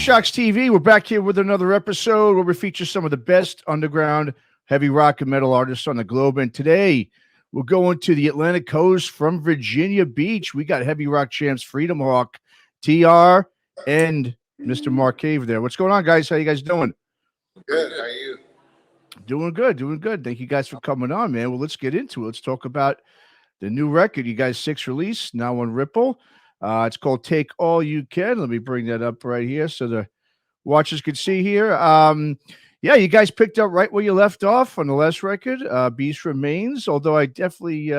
Aftershocks TV. We're back here with another episode where we feature some of the best underground heavy rock and metal artists on the globe. And today we're going to the Atlantic coast from Virginia Beach. We got heavy rock champs Freedom Hawk, TR, and Mr. Morton and Cave there. What's going on, guys? How you guys doing? Good. How are you? Doing good. Doing good. Thank you guys for coming on, man. Well, let's get into it. Let's talk about the new record. You guys' sixth release, now on Ripple. It's called Take All You Can. Let me bring that up right here so the watchers can see here. Yeah, you guys picked up right where you left off on the last record, Beast Remains, although I definitely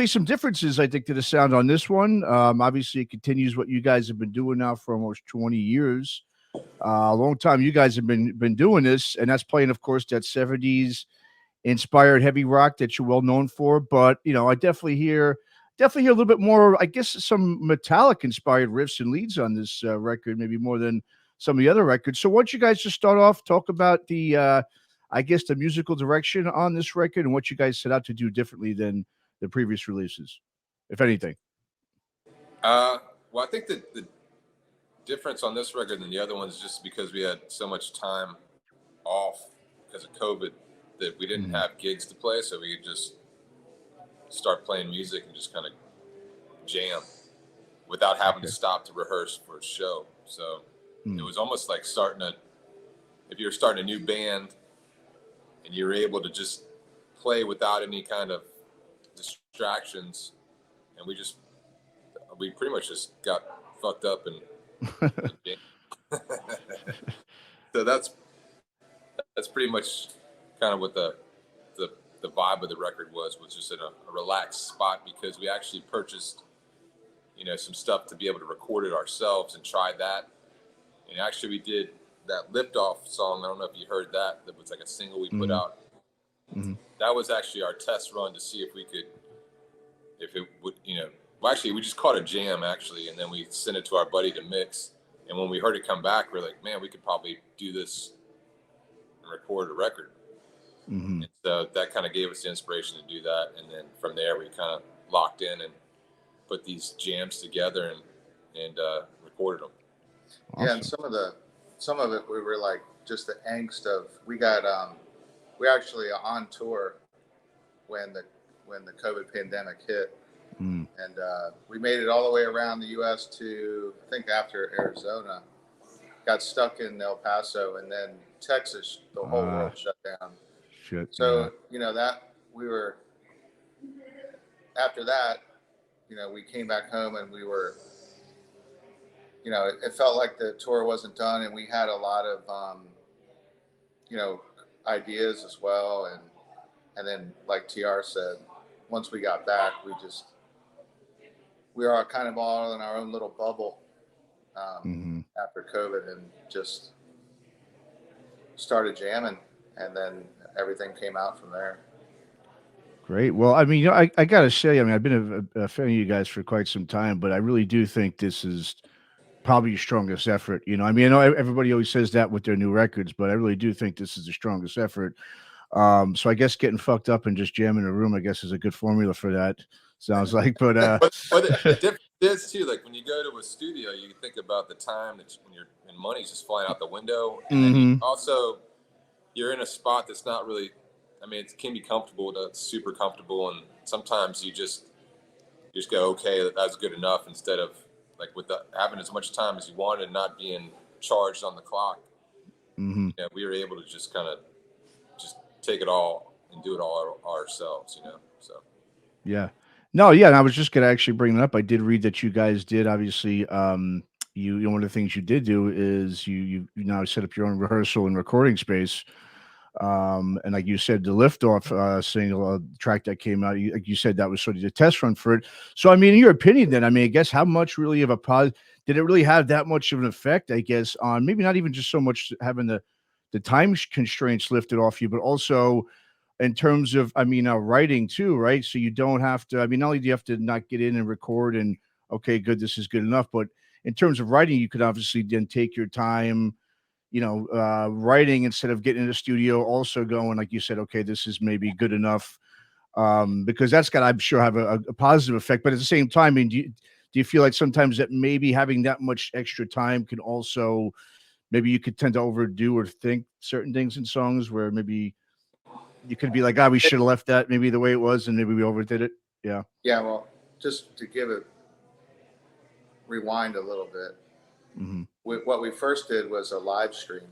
some differences, I think, to the sound on this one. Obviously, it continues what you guys have been doing now for almost 20 years. A long time you guys have been doing this, and that's playing, of course, that 70s inspired heavy rock that you're well known for. But, you know, I definitely hear a little bit more, I guess, some metallic inspired riffs and leads on this record, maybe more than some of the other records. So why don't you guys just start off, talk about the, I guess, the musical direction on this record and what you guys set out to do differently than the previous releases, if anything. Well, I think that the difference on this record than the other ones is just because we had so much time off because of COVID that we didn't have gigs to play, so we could just start playing music and just kind of jam without having to stop to rehearse for a show. So it was almost like if you're starting a new band and you're able to just play without any kind of distractions. And we pretty much just got fucked up and so that's pretty much kind of what the vibe of the record was just in a relaxed spot, because we actually purchased, some stuff to be able to record it ourselves and try that. And actually we did that Liftoff song. I don't know if you heard that. That was like a single we put out. That was actually our test run to see if it would, well, actually we just caught a jam actually. And then we sent it to our buddy to mix. And when we heard it come back, we're like, man, we could probably do this and record a record. And so that kind of gave us the inspiration to do that. And then from there, we kind of locked in and put these jams together and recorded them. Awesome. Yeah, and some of it we were like just the angst of we actually on tour when the COVID pandemic hit, and we made it all the way around the U.S. to I think after Arizona, got stuck in El Paso, and then Texas, the whole world shut down. So, that we were, after that, we came back home and we were, it felt like the tour wasn't done, and we had a lot of, ideas as well. And then like TR said, once we got back, we were kind of all in our own little bubble after COVID, and just started jamming, and then everything came out from there. Great. Well, I mean, I got to say, I've been a fan of you guys for quite some time, but I really do think this is probably your strongest effort. I know everybody always says that with their new records, but I really do think this is the strongest effort. So I guess getting fucked up and just jamming in a room, I guess, is a good formula for that. Sounds like, but the difference is too, like when you go to a studio, you think about the time when money's just flying out the window, and then also you're in a spot that's not really, it can be comfortable, that's super comfortable. And sometimes you just go, okay, that's good enough, instead of like having as much time as you wanted and not being charged on the clock. We were able to just kind of just take it all and do it all ourselves, so. Yeah. No, yeah. And I was just going to actually bring it up. I did read that you guys did, obviously, one of the things you did do is you now set up your own rehearsal and recording space. And like you said, the Liftoff single track that came out, like you said, that was sort of the test run for it. So, in your opinion, then, I guess how much really of a did it really have that much of an effect, I guess, on maybe not even just so much having the time constraints lifted off you, but also in terms of, writing too, right? So you don't have to, not only do you have to not get in and record and, okay, good, this is good enough, but in terms of writing, you could obviously then take your time, writing instead of getting in the studio, also going, like you said, okay, this is maybe good enough, because that's got, I'm sure, have a positive effect. But at the same time, do do you feel like sometimes that maybe having that much extra time can also, maybe you could tend to overdo or think certain things in songs where maybe you could be like, we should have left that maybe the way it was, and maybe we overdid it. Yeah. Yeah. Well, just to give it, rewind a little bit. Mm-hmm. What we first did was a live stream.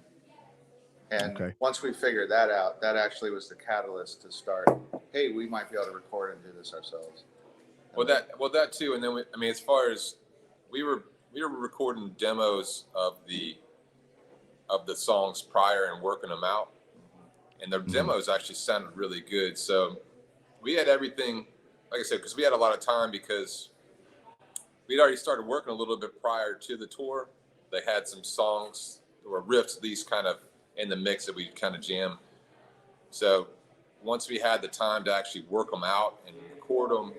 And once we figured that out, that actually was the catalyst to start, hey, we might be able to record and do this ourselves. Well, that too. And then as far as we were recording demos of the songs prior and working them out, and the demos actually sounded really good. So we had everything, like I said, because we had a lot of time, because we'd already started working a little bit prior to the tour. They had some songs or riffs, at least kind of in the mix that we kind of jam. So once we had the time to actually work them out and record them,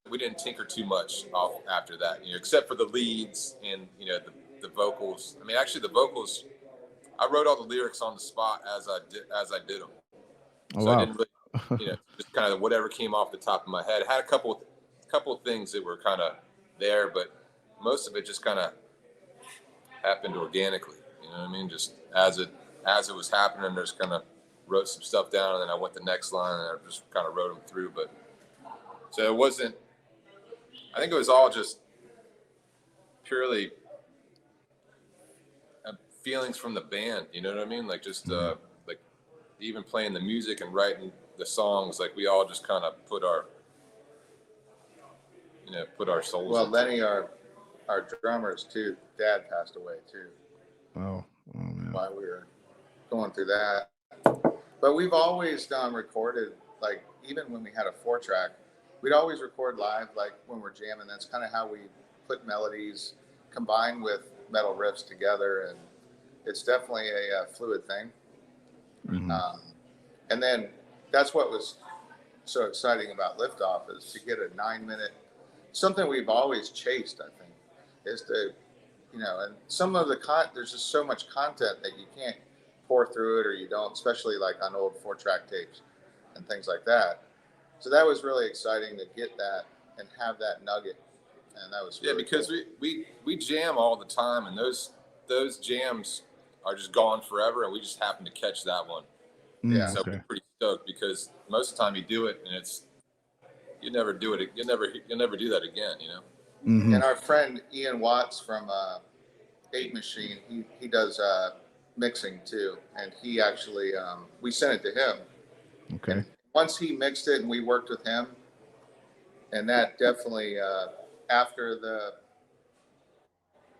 we didn't tinker too much off after that, except for the leads and, the vocals. Actually the vocals, I wrote all the lyrics on the spot as I did them. So I didn't really, just kind of whatever came off the top of my head. I had a couple of things that were kind of there, but most of it just kind of happened organically. You know what I mean? Just as it was happening, I just kind of wrote some stuff down, and then I went the next line, and I just kind of wrote them through. But so it wasn't. I think it was all just purely feelings from the band. You know what I mean? Like just like even playing the music and writing the songs. Like we all just kind of put our souls. Well, Lenny, our drummers too. Dad passed away too. Oh man. While we were going through that, but we've always recorded, like even when we had a 4-track, we'd always record live, like when we're jamming. That's kind of how we put melodies combined with metal riffs together, and it's definitely a fluid thing. Mm-hmm. And then that's what was so exciting about Liftoff, is to get a 9-minute, something we've always chased, I think, is to, and some of the there's just so much content that you can't pour through it, or you don't, especially like on old 4-track tapes and things like that. So that was really exciting to get that and have that nugget. And that was really because cool. we jam all the time, and those jams are just gone forever, and we just happen to catch that one. Yeah. So we're pretty stoked, because most of the time you do it and you never do it. You'll never do that again, Mm-hmm. And our friend Ian Watts from 8 Machine, he does mixing too, and he actually we sent it to him. Okay. And once he mixed it and we worked with him, and that definitely after the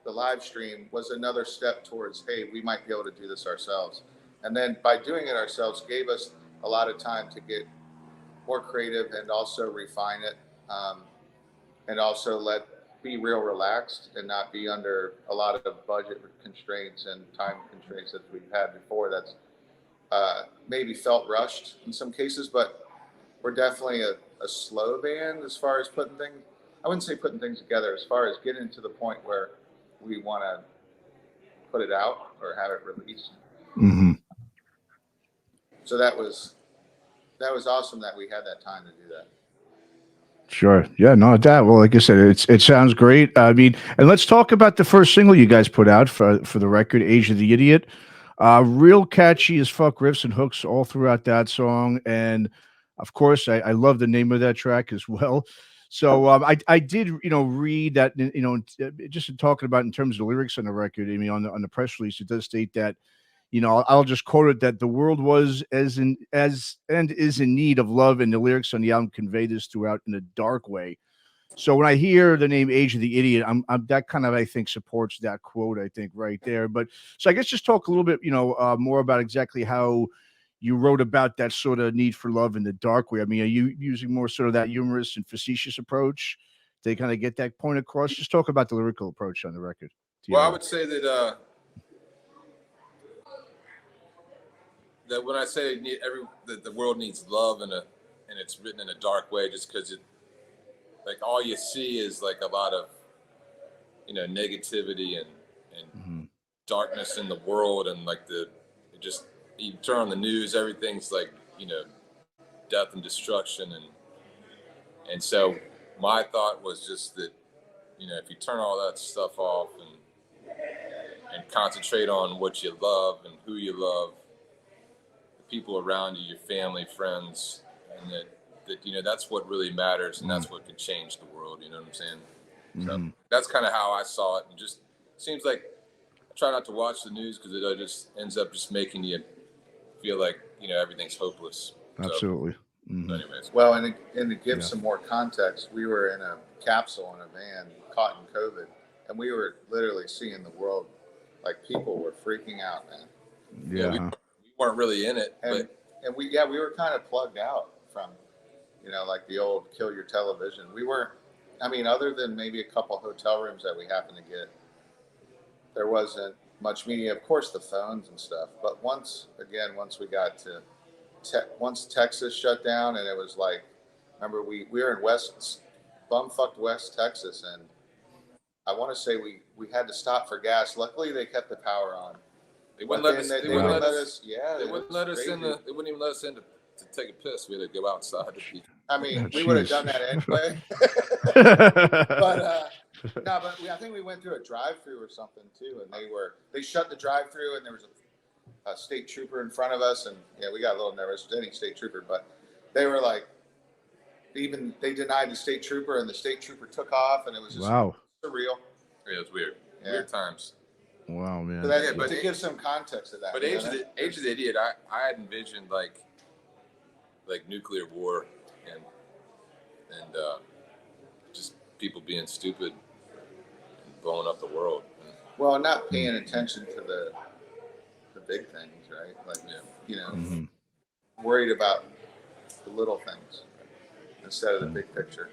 live stream was another step towards, hey, we might be able to do this ourselves. And then by doing it ourselves gave us a lot of time to get more creative and also refine it, and also be real relaxed and not be under a lot of budget constraints and time constraints that we've had before. That's maybe felt rushed in some cases, but we're definitely a slow band as far as putting things, I wouldn't say putting things together, as far as getting to the point where we want to put it out or have it released. Mm-hmm. So that was awesome that we had that time to do that. Sure. Yeah, no, that. Well, like I said, it sounds great. I mean, and let's talk about the first single you guys put out for the record, Age of the Idiot. Real catchy as fuck riffs and hooks all throughout that song. And of course, I love the name of that track as well. So I did, read that, just in talking about in terms of the lyrics on the record. I mean, on the press release, it does state that, I'll just quote it, that the world was and is in need of love, and the lyrics on the album convey this throughout in a dark way. So when I hear the name Age of the Idiot, I'm that kind of, I think, supports that quote, I think, right there. But so I guess just talk a little bit, more about exactly how you wrote about that sort of need for love in the dark way. I mean, are you using more sort of that humorous and facetious approach to kind of get that point across? Just talk about the lyrical approach on the record. Well, I would say that that when I say that the world needs love, and it's written in a dark way, just because like all you see is like a lot of negativity and mm-hmm. darkness in the world, and like you turn on the news, everything's like death and destruction, and so my thought was just that, you know, if you turn all that stuff off and concentrate on what you love and who you love, the people around you, your family, friends, and that you know, that's what really matters, and that's what could change the world. You know what I'm saying? So that's kind of how I saw it. And just seems like I try not to watch the news because it just ends up just making you feel like, you know, everything's hopeless. Absolutely. So, anyways. Well, and to give some more context, we were in a capsule in a van caught in COVID, and we were literally seeing the world, like people were freaking out, man. Yeah. We weren't really in it, and we were kind of plugged out from, you know, like the old kill your television. We weren't, I mean, other than maybe a couple hotel rooms that we happened to get, there wasn't much media. Of course, the phones and stuff. But once we got to, once Texas shut down, and it was like, remember we were in bumfucked West Texas, and I want to say we had to stop for gas. Luckily, they kept the power on. They wouldn't let us. They wouldn't let us. Yeah, they wouldn't let us in. They wouldn't even let us in to take a piss. We had to go outside. I mean, we would have done that anyway. But I think we went through a drive-through or something too, and they shut the drive-through, and there was a state trooper in front of us, and yeah, we got a little nervous with any state trooper, but they were like, they denied the state trooper, and the state trooper took off, and it was just surreal. Yeah, it was weird. Yeah. Weird times. Wow, man. So but to give some context to that. But Age of the Idiot, I had envisioned like nuclear war and just people being stupid and blowing up the world. Well, not paying attention to the big things, right? Like, you know, worried about the little things instead of the big picture.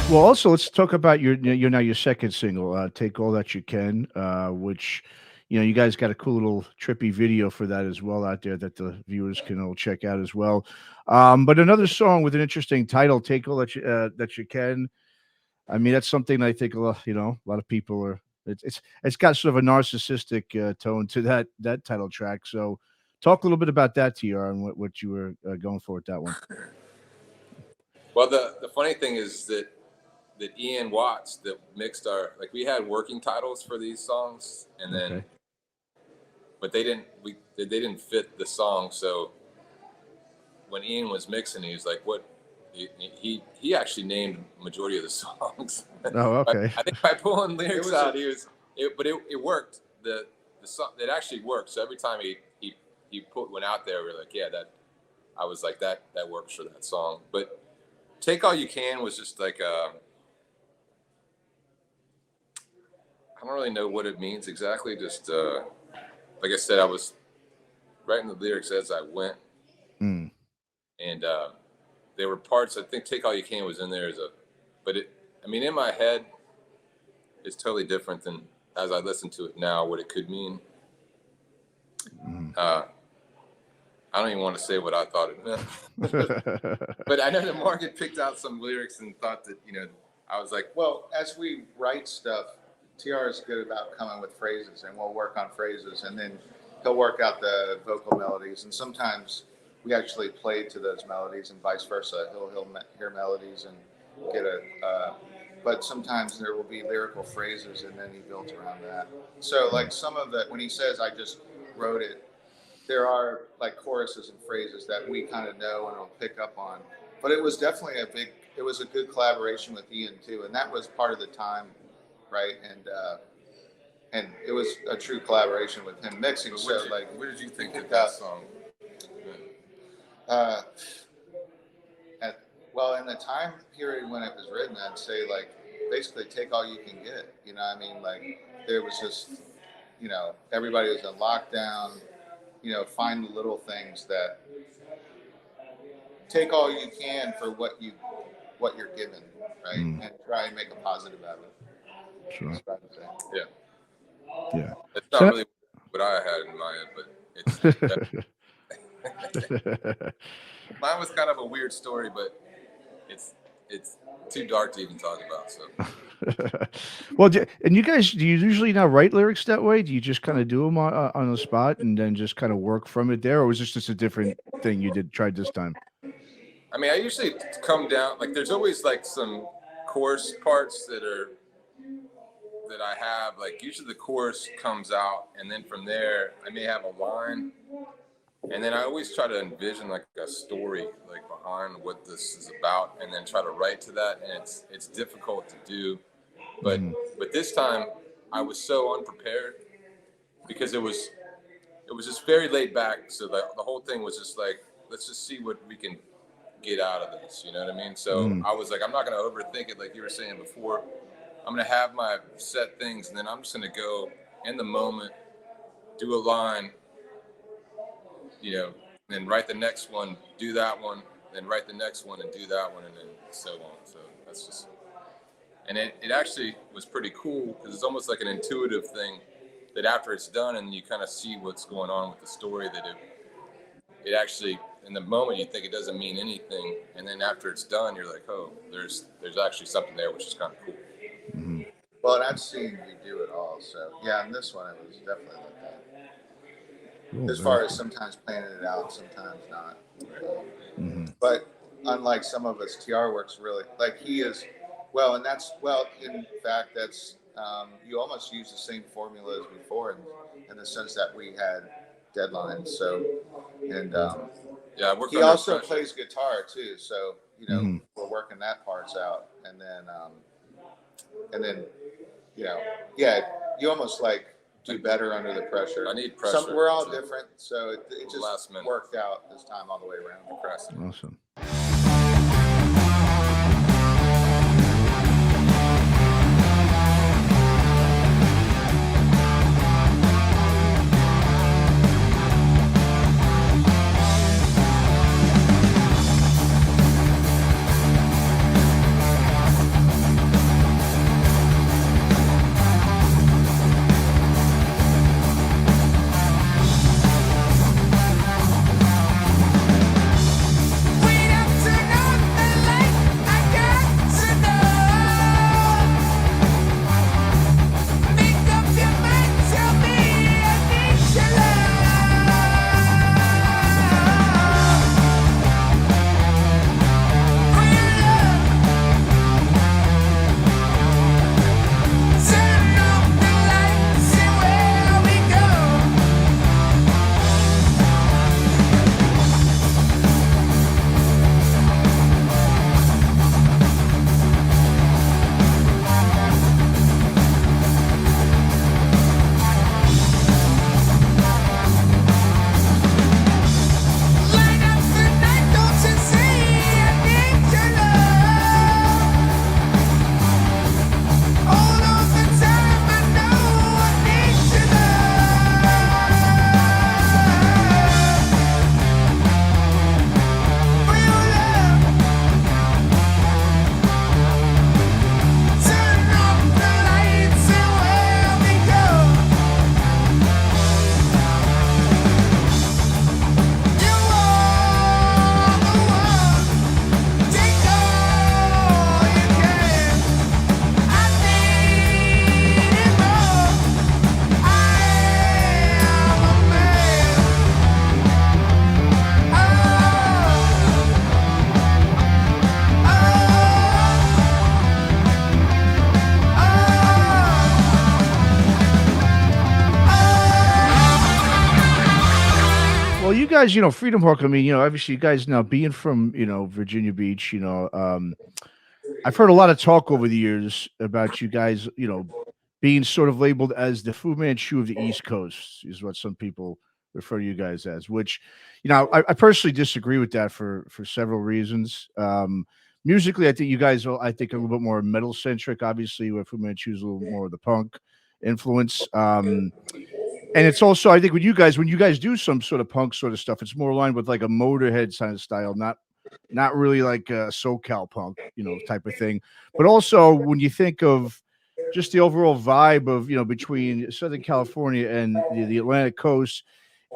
Well, also let's talk about your second single, "Take All That You Can," which you guys got a cool little trippy video for that as well out there that the viewers can all check out as well. But another song with an interesting title, "Take All That You Can." I mean, that's something I think a lot of people are. It's got sort of a narcissistic tone to that title track. So, talk a little bit about that, TR, and what you were going for with that one. Well, the funny thing is that Ian Watts that mixed we had working titles for these songs, and then but they didn't fit the song. So when Ian was mixing, he was like, "What?" He actually named majority of the songs. Oh, okay. I think by pulling lyrics out, but it worked. The song, it actually worked. So every time he put one out there, we were like, yeah, I was like, that works for that song. But "Take All You Can" was just like I don't really know what it means exactly. Just like I said, I was writing the lyrics as I went, and there were parts. I think "Take All You Can" was in there but in my head, it's totally different than as I listen to it now. What it could mean. I I don't even want to say what I thought it meant. But I know that Morgan picked out some lyrics and thought that, you know, I was like, well, as we write stuff, TR is good about coming with phrases, and we'll work on phrases, and then he'll work out the vocal melodies. And sometimes we actually play to those melodies, and vice versa. He'll hear melodies and get but sometimes there will be lyrical phrases, and then he builds around that. So like some of the, when he says, I just wrote it, there are like choruses and phrases that we kind of know and will pick up on. But it was definitely it was a good collaboration with Ian too. And that was part of the time, right? And it was a true collaboration with him mixing. So like, what did you think of that song? Well, in the time period when it was written, I'd say like basically take all you can get. You know what I mean? Like there was just, you know, everybody was in lockdown. You know, find the little things that take all you can for what you're given, right? And try and make a positive out of it. Sure. Yeah. Yeah. It's not really what I had in mind, but it's mine was kind of a weird story, but it's too dark to even talk about. So, well, and you guys, do you usually not write lyrics that way? Do you just kind of do them on the spot and then just kind of work from it there, or was this just a different thing you tried this time? I mean, I usually come down like there's always like some chorus parts that I have. Like usually the chorus comes out, and then from there I may have a line. And then I always try to envision like a story like behind what this is about, and then try to write to that. And it's difficult to do, but this time I was so unprepared because it was just very laid back. So the whole thing was just like, let's just see what we can get out of this. You know what I mean? So I was like, I'm not going to overthink it like you were saying before. I'm going to have my set things, and then I'm just going to go in the moment, do a line, you know, then write the next one, do that one, then write the next one and do that one, and then so on. So that's just, and it actually was pretty cool because it's almost like an intuitive thing that after it's done and you kind of see what's going on with the story, that it actually, in the moment you think it doesn't mean anything, and then after it's done, you're like, oh, there's actually something there, which is kind of cool. Mm-hmm. Well, and I've seen you do it all, so yeah, in this one it was definitely like that. Cool, as far as sometimes planning it out, sometimes not. But unlike some of us, TR works really, like he is, well, and that's, well, in fact, that's, you almost use the same formula as before in the sense that we had deadlines. So, and yeah, he also plays guitar too. So, you know, we're working that parts out. And then, you know, yeah, you almost like, do better under the pressure. I need pressure. We're all different, so it just last minute worked out this time all the way around. Awesome. Wait up. Well, you guys, Freedom Park. I mean, obviously, you guys now being from, Virginia Beach. I've heard a lot of talk over the years about you guys, being sort of labeled as the Fu Manchu of the East Coast, is what some people refer to you guys as. Which, I personally disagree with that for several reasons. Musically, I think you guys are, a little bit more metal centric. Obviously, where Fu Manchu is a little more of the punk influence. And it's also, I think, when you guys do some sort of punk sort of stuff, it's more aligned with like a Motorhead kind of style, not really like a SoCal punk, type of thing. But also when you think of just the overall vibe of, between Southern California and the Atlantic coast,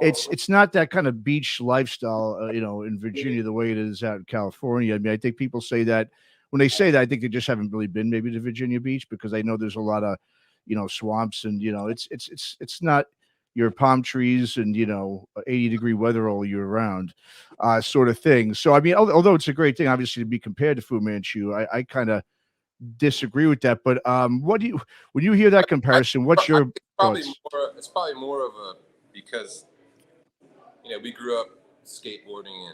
it's not that kind of beach lifestyle, in Virginia the way it is out in California. I mean, I think people say that when they say that, I think they just haven't really been maybe to Virginia Beach, because I know there's a lot of, swamps, and it's not your palm trees and 80-degree weather all year round, sort of thing. So I mean, although it's a great thing, obviously, to be compared to Fu Manchu, I kind of disagree with that. But what do you when you hear that comparison? What's your thoughts? It's probably more of a, because we grew up skateboarding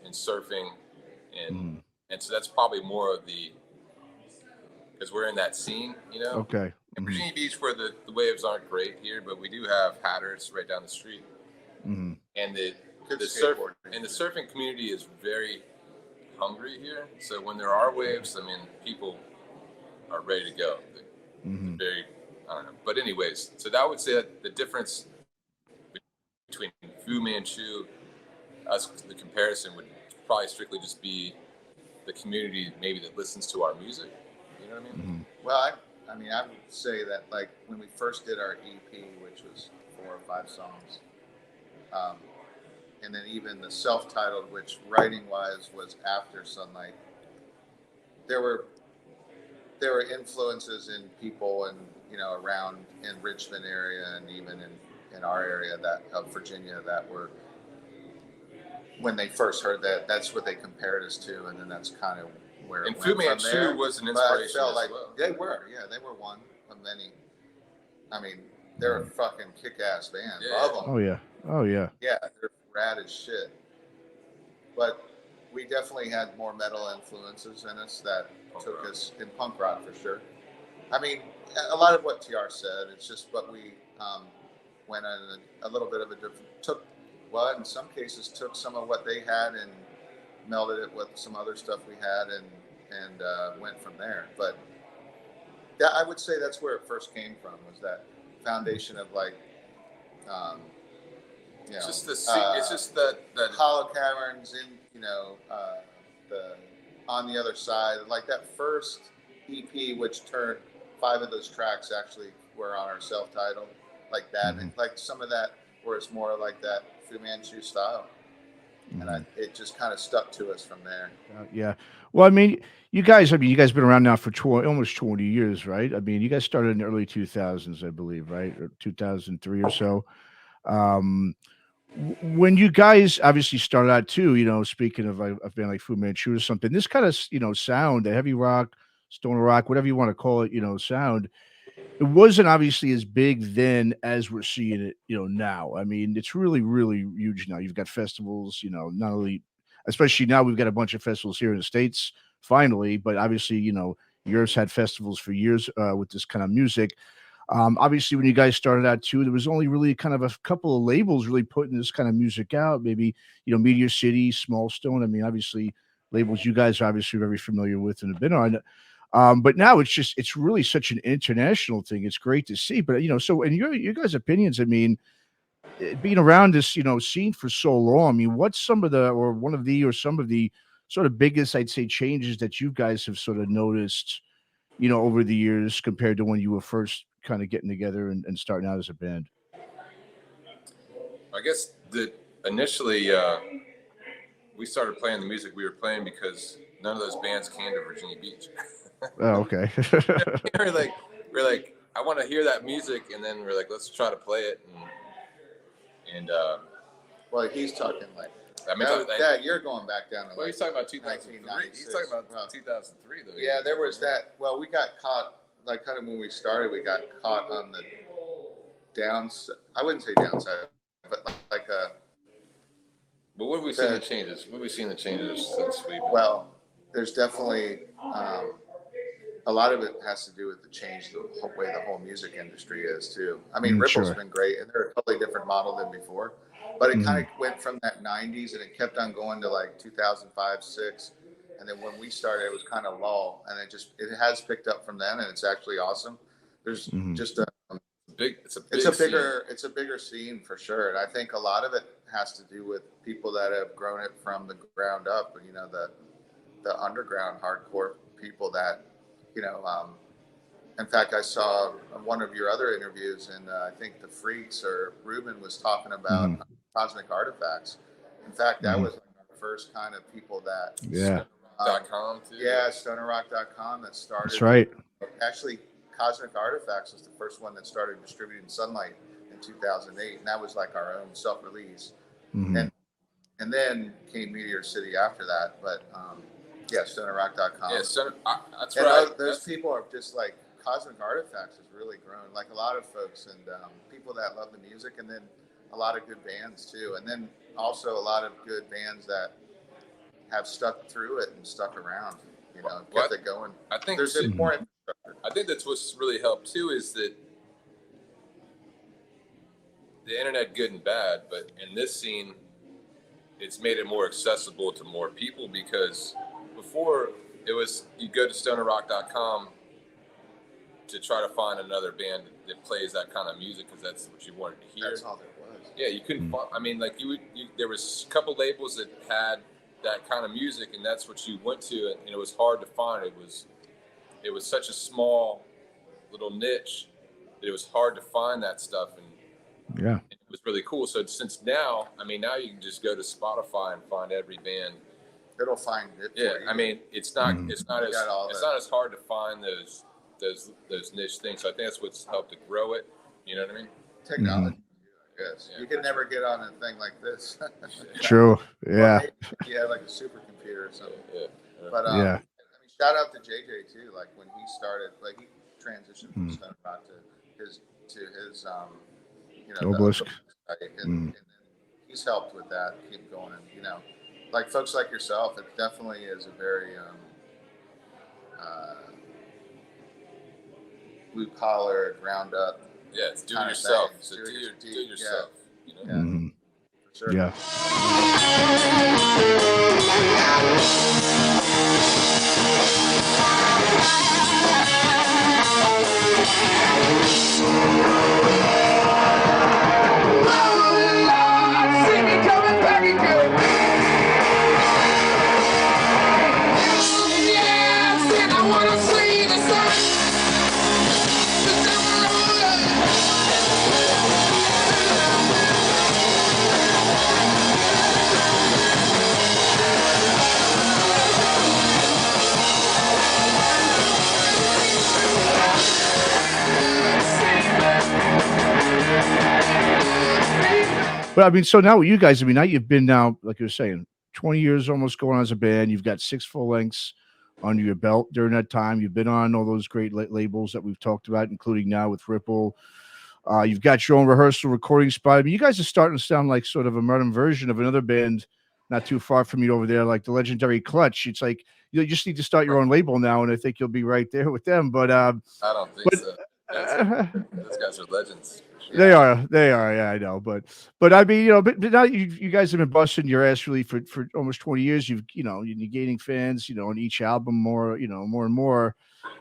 and surfing, and so that's probably more of the, because we're in that scene, Okay. In Virginia Beach, where the waves aren't great here, but we do have Hatteras right down the street, and the surfing community is very hungry here. So when there are waves, I mean, people are ready to go. They're very, I don't know. But anyways, so that would say that the difference between Fu Manchu, us, the comparison would probably strictly just be the community maybe that listens to our music. You know what I mean? Well, I mean, I would say that, like, when we first did our EP, which was 4 or 5 songs, and then even the self-titled, which writing-wise was After Sunlight, there were influences in people and around in Richmond area, and even in our area of Virginia, that were, when they first heard that, that's what they compared us to, and then that's kind of where and it Fu went from there. Manchu was an inspiration as like well. they were one of many. I mean, they're a fucking kick-ass band. Yeah. Love them. Oh yeah. Yeah, they're rad as shit. But we definitely had more metal influences in us that took us in punk rock for sure. I mean, a lot of what TR said, it's just what we went on a little bit of a different, in some cases took some of what they had and melded it with some other stuff we had, and went from there. But I would say that's where it first came from, was that foundation of, like, it's just it's just that Hollow Caverns in the On the Other Side, like that first EP, which turned 5 of those tracks actually were on our self-titled, like that, and like some of that where it's more like that Fu Manchu style. And it just kind of stuck to us from there. Yeah. Well, I mean, you guys been around now for almost 20 years, right? I mean, you guys started in the early 2000s, I believe, right? Or 2003 or so. When you guys obviously started out too, speaking of a band like Fu Manchu or something, this kind of, sound, the heavy rock, stoner rock, whatever you want to call it, sound, it wasn't obviously as big then as we're seeing it, now. I mean, it's really, really huge now. You've got festivals, not only, especially now we've got a bunch of festivals here in the States finally, but obviously, Europe's had festivals for years with this kind of music. Obviously, when you guys started out too, there was only really kind of a couple of labels really putting this kind of music out. Maybe, Meteor City, Small Stone. I mean, obviously, labels you guys are obviously very familiar with and have been on. But now it's really such an international thing. It's great to see. But so in your guys' opinions, I mean, being around this scene for so long, I mean, what's some of the or some of the sort of biggest, I'd say, changes that you guys have sort of noticed, over the years compared to when you were first kind of getting together and starting out as a band? I guess that initially we started playing the music we were playing because none of those bands came to Virginia Beach. Oh, okay. we're like, I want to hear that music, and then we're like, let's try to play it. And well, he's talking like, I mean, you're going back down to, well, he's talking about 2003. He's talking about 2003, though. Yeah, there was that. Well, we got caught, like, kind of when we started, we got caught on the downside. I wouldn't say downside, but like have we seen the changes? What have we seen the changes since we? Well, there's definitely a lot of it has to do with the change the way the whole music industry is too. I mean, Ripple's been great, and they're a totally different model than before. But it kind of went from that 90s, and it kept on going to like 2005, 6. And then when we started, it was kind of lull, and it has picked up from then, and it's actually awesome. There's just it's a bigger scene for sure. And I think a lot of it has to do with people that have grown it from the ground up, and, you know, the underground hardcore people that, you know, in fact, I saw one of your other interviews, and I think the Freaks or Ruben was talking about Cosmic Artifacts. In fact, that was like the first kind of people that .com too. Yeah, stonerrock.com that started. That's right. Actually, Cosmic Artifacts was the first one that started distributing Sunlight in 2008, and that was like our own self-release. And then came Meteor City after that, but yeah, stonerrock.com. Yeah, that's right. Those people are just like, Cosmic Artifacts has really grown, like a lot of folks, and people that love the music, and then a lot of good bands too, and then also a lot of good bands that have stuck through it and stuck around, you know, kept it going. I think there's more infrastructure. I think that's what's really helped too, is that the internet, good and bad, but in this scene, it's made it more accessible to more people, because before it was, you go to stonerrock.com to try to find another band that plays that kind of music, because that's what you wanted to hear. That's all there was. Yeah, you couldn't find, I mean, like there was a couple labels that had that kind of music, and that's what you went to, and it was hard to find. It was such a small little niche that it was hard to find that stuff, and it was really cool. So since now, I mean, now you can just go to Spotify and find every band. It'll find it. Yeah, I mean, it's not as hard to find those niche things. So I think that's what's helped to grow it. You know what I mean? Technology. Yes, you can never get on a thing like this. True. Yeah. Yeah, like a supercomputer or something. Yeah. But I mean, shout out to JJ too. Like when he started, like he transitioned from Stone Rock to his you know, Obelisk. And then he's helped with that, keep going, and, you know, like folks like yourself, it definitely is a very blue collar, ground up. Yeah, it's do it yourself. So do it yourself. Yeah. You know? For sure. Yeah. But I mean, so now you guys, I mean, now you've been now, like you were saying, 20 years almost going on as a band. You've got 6 full lengths under your belt during that time. You've been on all those great labels that we've talked about, including now with Ripple. You've got your own rehearsal recording spot. I mean, you guys are starting to sound like sort of a modern version of another band not too far from you over there, like the legendary Clutch. It's like you just need to start your own label now, and I think you'll be right there with them. But I don't think so. Those guys are legends. Sure. They are. Yeah, I know. But I mean, you know, but now you guys have been busting your ass really for almost 20 years. You're gaining fans, you know, on each album more and more.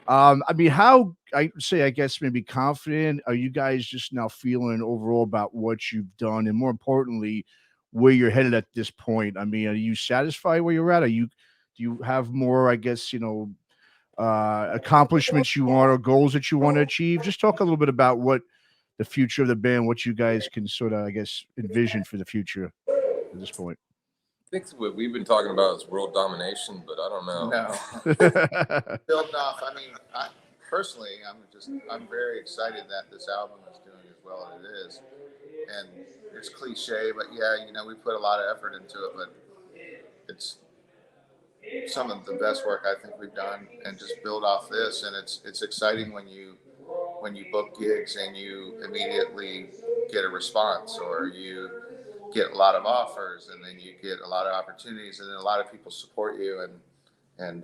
I mean, how I guess maybe confident are you guys just now feeling overall about what you've done, and more importantly, where you're headed at this point? I mean, are you satisfied where you're at? Do you have more, I guess, you know, accomplishments you want or goals that you want to achieve? Just talk a little bit about what the future of the band, what you guys can sort of, I guess, envision for the future at this point. I think what we've been talking about is world domination, but I don't know. No. Building off. I mean, personally, I'm very excited that this album is doing as well as it is. And it's cliche, but yeah, you know, we put a lot of effort into it, but it's some of the best work I think we've done, and just build off this. And it's exciting when you book gigs and you immediately get a response, or you get a lot of offers, and then you get a lot of opportunities, and then a lot of people support you and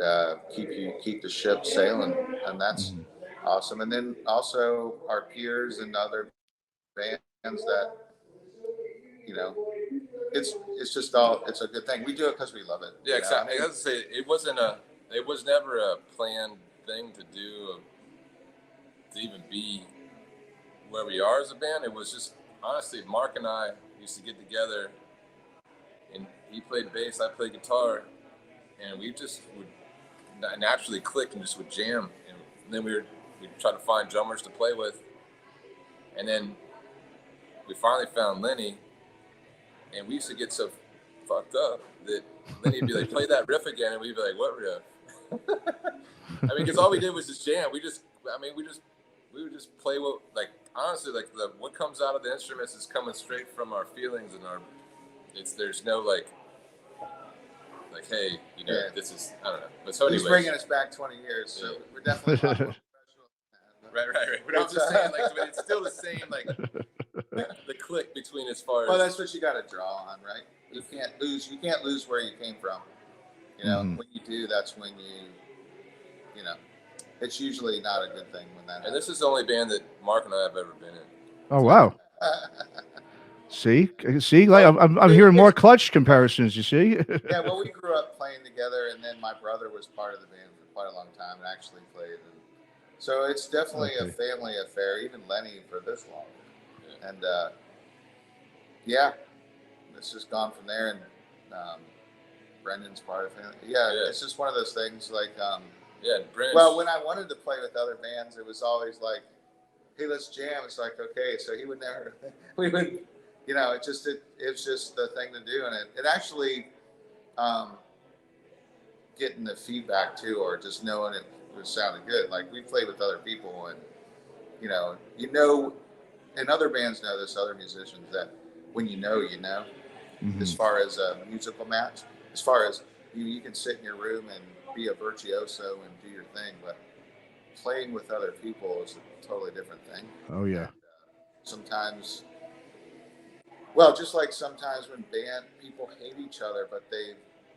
keep the ship sailing, and that's awesome. And then also our peers and other bands that, you know, it's just all, it's a good thing. We do it because we love it. Yeah, exactly. I have to say, it was never a planned thing to do, to even be where we are as a band. It was just, honestly, Mark and I used to get together, and he played bass, I played guitar, and we just would naturally click and just would jam. And then we'd try to find drummers to play with. And then we finally found Lenny, and we used to get so fucked up that Lenny would be like, play that riff again, and we'd be like, what riff? I mean, because all we did was just jam. We would just play what, like, honestly, like, what comes out of the instruments is coming straight from our feelings and there's no like, hey, you know, this is, I don't know. But so anyways, he's bringing us back 20 years, so we're definitely not more professional. Right. But I'm just saying, like, but it's still the same, like, the click between as far as. Well, that's what you got to draw on, right? You can't lose where you came from. You know, when you do, that's when you know, it's usually not a good thing when that happens. And this is the only band that Mark and I have ever been in. Oh, wow. See, like I'm hearing more Clutch comparisons. You see? Yeah, well, we grew up playing together, and then my brother was part of the band for quite a long time and actually played. And so it's definitely a family affair. Even Lenny for this long, and yeah, it's just gone from there. And Brendan's part of family. Yeah, it's just one of those things. Like, Brendan. well, when I wanted to play with other bands, it was always like, hey, let's jam. It's like, okay, so he would never. We would. You know, it's just the thing to do, and it actually getting the feedback too, or just knowing it sounded good. Like, we played with other people, and you know, and other bands know this, other musicians, that when you know, as far as a musical match, as far as you can sit in your room and be a virtuoso and do your thing, but playing with other people is a totally different thing. Oh yeah. And, sometimes. Well, just like sometimes when band people hate each other, but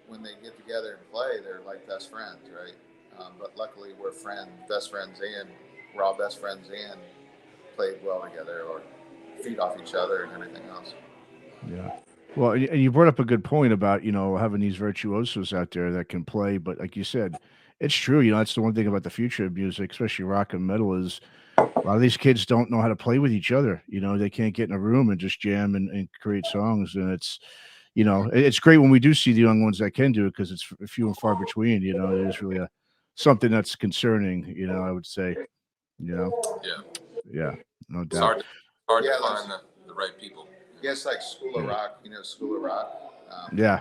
when they get together and play, they're like best friends, right? But luckily we're best friends, and we're all best friends and played well together or feed off each other and everything else. Yeah. Well, and you brought up a good point about, you know, having these virtuosos out there that can play, but like you said, it's true. You know, that's the one thing about the future of music, especially rock and metal, is a lot of these kids don't know how to play with each other. You know, they can't get in a room and just jam and create songs. And it's, you know, it's great when we do see the young ones that can do it, because it's few and far between. You know, it is really something that's concerning, you know, I would say, you know. Yeah, no doubt. It's hard to find the right people. Yeah, it's like School of Rock, you know, School of Rock. Yeah.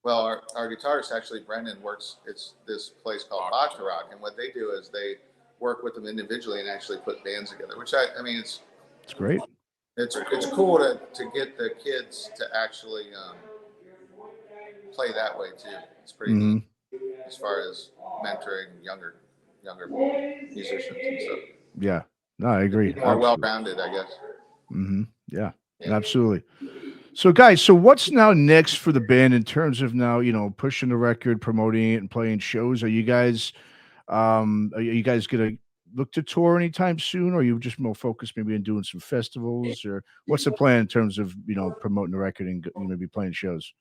Well, our guitarist, actually, Brendan, works, it's this place called Aftershocks, and what they do is they work with them individually and actually put bands together, which I mean, it's great. It's cool to get the kids to actually play that way too. It's pretty neat as far as mentoring younger musicians and stuff. Yeah, no, I agree. More well-rounded, I guess. Yeah, absolutely. So guys, so what's now next for the band in terms of now, you know, pushing the record, promoting it, and playing shows? Are you guys gonna look to tour anytime soon, or are you just more focused maybe on doing some festivals, or what's the plan in terms of, you know, promoting the record and maybe playing shows?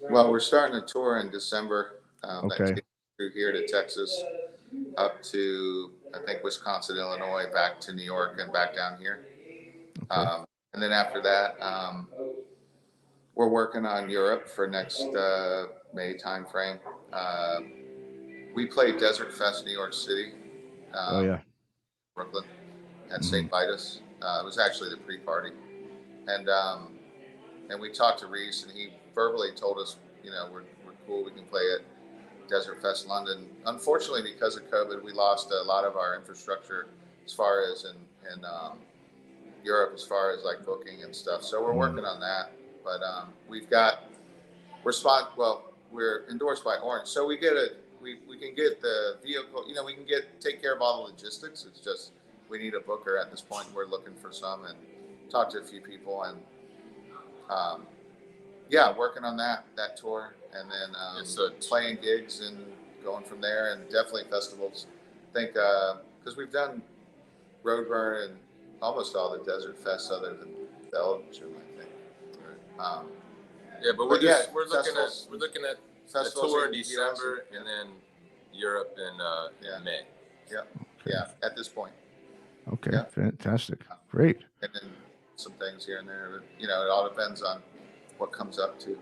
Well, we're starting a tour in December. Okay. That takes through here to Texas, up to I think Wisconsin, Illinois, back to New York, and back down here. Okay. And then after that, we're working on Europe for next May timeframe. We played Desert Fest, New York City. Brooklyn at St. Vitus. It was actually the pre-party, and we talked to Reese, and he verbally told us, you know, we're cool, we can play at Desert Fest London. Unfortunately, because of COVID, we lost a lot of our infrastructure as far as in Europe, as far as like booking and stuff. So we're working on that, but we're endorsed by Orange, so we can get the vehicle, you know, we can take care of all the logistics. It's just we need a booker at this point. We're looking for some and talk to a few people, and yeah, working on that tour, and then So playing gigs and going from there, and definitely festivals. I think because we've done Roadburn and almost all the desert fests other than Belgium, I think. yeah, but we're looking at a festivals tour in in the US, December, and then Europe in May. Yeah, at this point. Okay, Yeah. fantastic, great. And then some things here and there. But, you know, it all depends on what comes up to.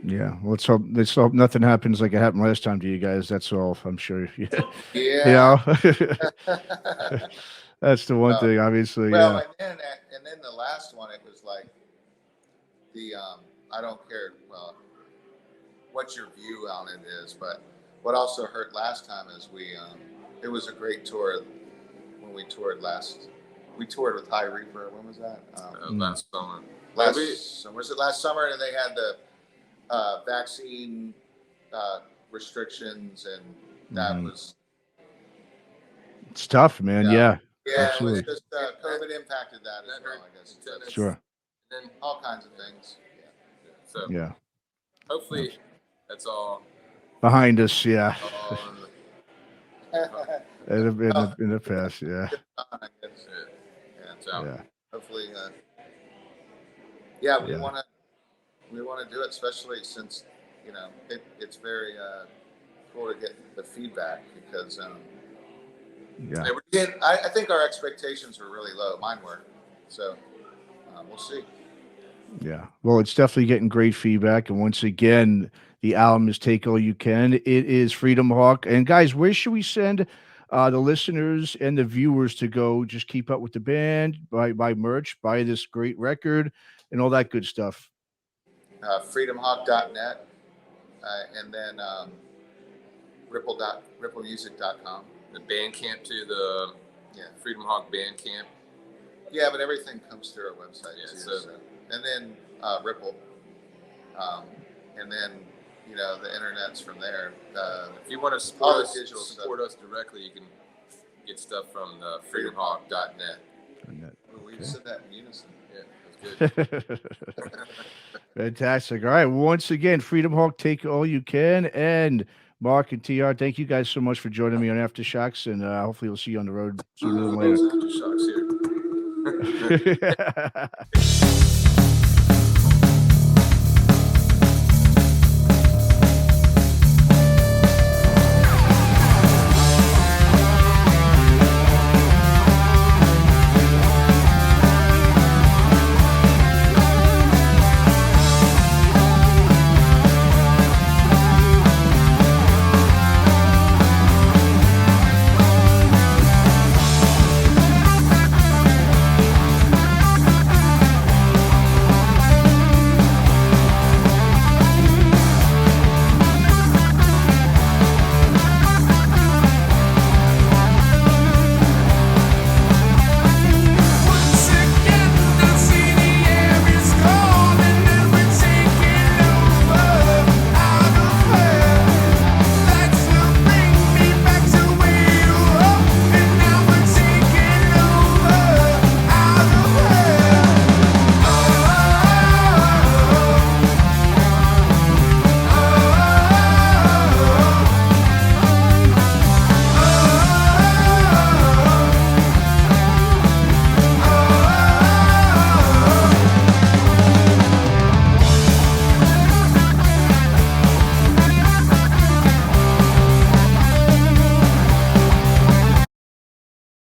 Yeah, let's hope nothing happens like it happened last time to you guys. That's all. I'm sure. Yeah, you Yeah. know, that's the one thing. Obviously, Well, yeah. and then the last one, it was like the I don't care. Well, what your view on it is, but what also hurt last time is it was a great tour when we toured last. We toured with High Reaper. When was that? Last summer. Was it last summer? And they had the vaccine restrictions, and that was. It's tough, man. Yeah, absolutely. It was just COVID impacted that as well, I guess. Sure. And all kinds of things. So yeah. Hopefully, that's all behind us. Yeah. In the past, yeah. Yeah. Hopefully, we want to do it, especially since it's very cool to get the feedback because I think our expectations were really low. Mine were, so we'll see. Yeah, well, it's definitely getting great feedback, and once again, the album is Take All You Can. It is Freedom Hawk, and guys, where should we send the listeners and the viewers to go? Just keep up with the band, buy merch, buy this great record, and all that good stuff. Freedomhawk.net, and then ripplemusic.com. The Bandcamp too, the Freedom Hawk Bandcamp. Yeah, but everything comes through our website too. So. And then Ripple, and then the internet's from there. If you want to support us directly, you can get stuff from freedomhawk.net. We said that in unison. Yeah, that's good. Fantastic. All right. Once again, Freedom Hawk, Take All You Can, and Mark and TR, thank you guys so much for joining me on Aftershocks, and hopefully we'll see you on the road sooner than later. Aftershocks here.